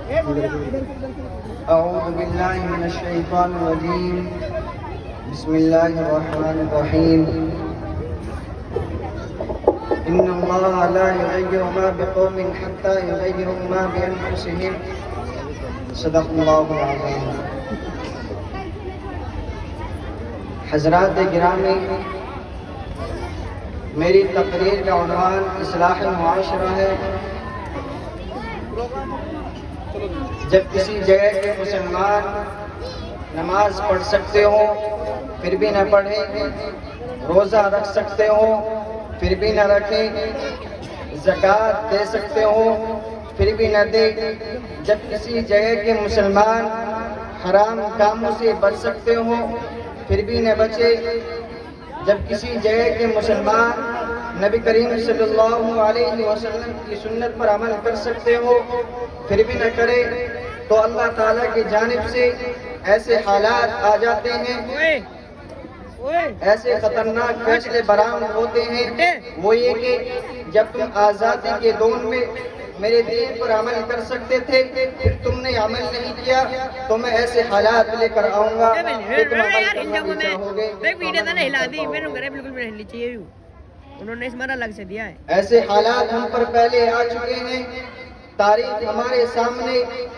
أعوذ بالله من الشيطان الرجيم. بسم الله الرحمن الرحيم. إن الله لا يغير ما بقوم حتى يغيروا ما بأنفسهم. صدق الله العظيم. حضرات گرامی، میری تقریر کا عنوان اصلاح معاشرہ ہے. جب کسی جگہ کے مسلمان نماز پڑھ سکتے ہوں پھر بھی نہ پڑھیں، روزہ رکھ سکتے ہوں پھر بھی نہ رکھیں، زکوٰۃ دے سکتے ہوں پھر بھی نہ دیں، جب کسی جگہ کے مسلمان حرام کاموں سے بچ سکتے ہوں پھر بھی نہ بچے، جب کسی جگہ کے مسلمان نبی کریم صلی اللہ علیہ وسلم کی سنت پر عمل کر سکتے ہو پھر بھی نہ کرے، تو اللہ تعالیٰ کی جانب سے ایسے حالات آ جاتے ہیں، ایسے خطرناک فیصلے برآمد ہوتے ہیں. وہ یہ کہ جب تم آزادی کے دور میں میرے دین پر عمل کر سکتے تھے پھر تم نے عمل نہیں کیا تو میں ایسے حالات لے کر آؤں گا کہ تم عمل کرنا بھی چاہو گے. انہوں نے اس مرا الگ سے دیا ہے. ایسے حالات ہم پر پہلے آ چکے ہیں. تاریخ ہمارے سامنے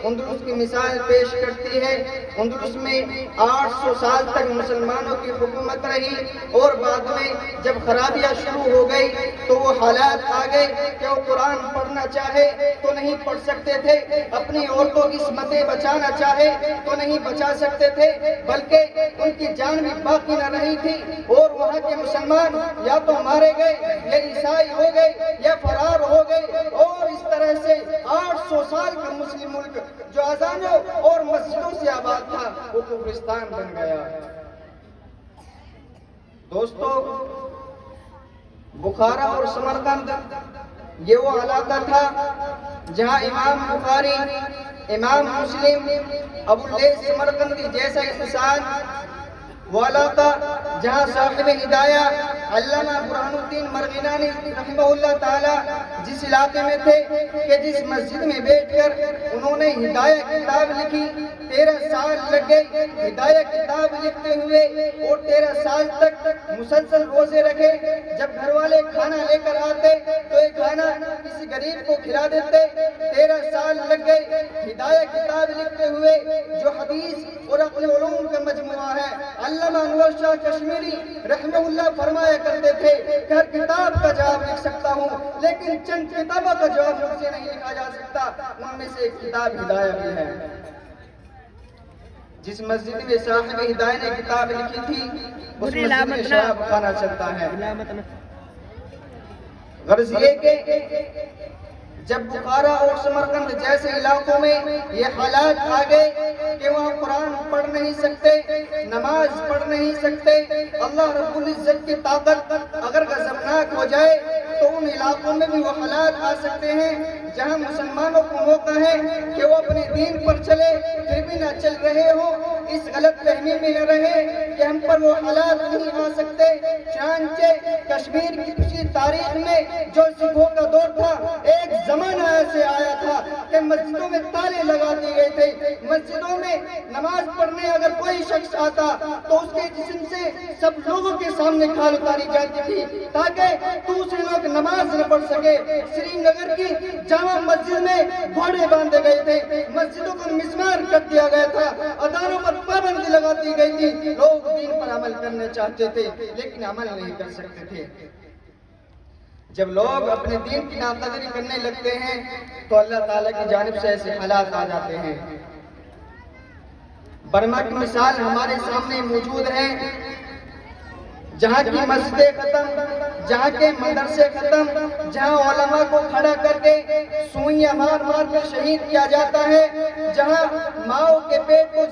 اندلس کی مثال پیش کرتی ہے. اندلس میں 800 سال تک مسلمانوں کی حکومت رہی اور بعد میں جب خرابیاں شروع ہو گئی تو وہ حالات آ گئے کہ وہ قرآن پڑھنا چاہے تو نہیں پڑھ سکتے تھے، اپنی عورتوں کی عصمتیں بچانا چاہے تو نہیں بچا سکتے تھے، بلکہ ان کی جان بھی باقی نہ رہی تھی اور وہاں کے مسلمان یا تو مارے گئے یا عیسائی ہو گئے یا فرار ہو گئے، اور اس طرح سے 800 سال کا مسلم ملک جو اذانوں اور مسجدوں سے آباد تھا وہ کفرستان بن گیا. دوستو، بخارا اور سمرقند یہ وہ علاقہ تھا جہاں امام بخاری، امام مسلم، ابو اللیث سمرقندی جیسا انسان، وہ علاقہ جہاں صاحب ہدایہ علامہ برہان الدین مرغینانی رحمہ اللہ تعالی جس علاقے میں تھے کہ جس مسجد میں بیٹھ کر انہوں نے ہدایہ کتاب لکھی. 13 سال لگ گئے ہدایہ کتاب لکھتے ہوئے اور 13 سال تک مسلسل روزے رکھے. جب گھر والے کھانا لے کر آتے تو یہ کھانا کسی غریب کو کھلا دیتے. 13 سال لگ گئے ہدایہ کتاب لکھتے ہوئے جو حدیث اور اپنے علوم کا مجموعہ ہے. علامہ انور شاہ کشمیری رحمہ اللہ فرمایا کرتے تھے کہ ہر کتاب کا جواب لکھ سکتا ہوں لیکن چند کتابوں کا جواب مجھ سے نہیں لکھا جا سکتا. ان میں سے ایک کتاب ہدایہ بھی ہے. جس مسجد میں صاحب ہدایہ نے کتاب لکھی تھی اس مسجد میں شراب خانہ چلتا ہے. غرض یہ کہ جب بخارا اور سمرقند جیسے علاقوں میں یہ حالات آ گئے کہ وہاں قرآن پڑھ نہیں سکتے، نماز پڑھ نہیں سکتے، اللہ رب العزت کی طاقت اگر غضبناک ہو جائے تو ان علاقوں میں بھی وہ حالات آ سکتے ہیں جہاں مسلمانوں کو موقع ہے کہ وہ اپنے دین پر چلے پھر بھی نہ چل رہے ہو، اس غلط فہمی میں نہ رہے کہ ہم پر وہ حالات نہیں آ سکتے. چنانچہ کشمیر کی پچھلی تاریخ میں جو سکھوں کا دور تھا، ایک زمانہ ایسے آیا تھا کہ مسجدوں میں تالے لگا دیے گئے تھے. مسجدوں میں نماز پڑھنے اگر کوئی شخص آتا تو اس کے جسم سے سب لوگوں کے سامنے کھال اتاری جاتی تھی تاکہ دوسرے لوگ نماز نہ پڑھ سکے. سری نگر کی جامع مسجد میں گھوڑے باندھے گئے تھے، مسجدوں کو مسمار کر دیا گیا تھا، اذانوں پر پابندی لگا دی گئی تھی. لوگ دین پر عمل کرنا چاہتے تھے لیکن عمل نہیں کر سکتے تھے. جب لوگ اپنے دین کی ناقدری کرنے لگتے ہیں تو اللہ تعالیٰ کی جانب سے ایسے حالات آ جاتے ہیں. برما کی مثال ہمارے سامنے موجود ہے جہاں کی مسجدیں ختم، جہاں کے مدرسے ختم، جہاں علماء کو کھڑا کر کے سوئیاں مار مار کر شہید کیا جاتا ہے، جہاں ماؤں کے پیٹ کو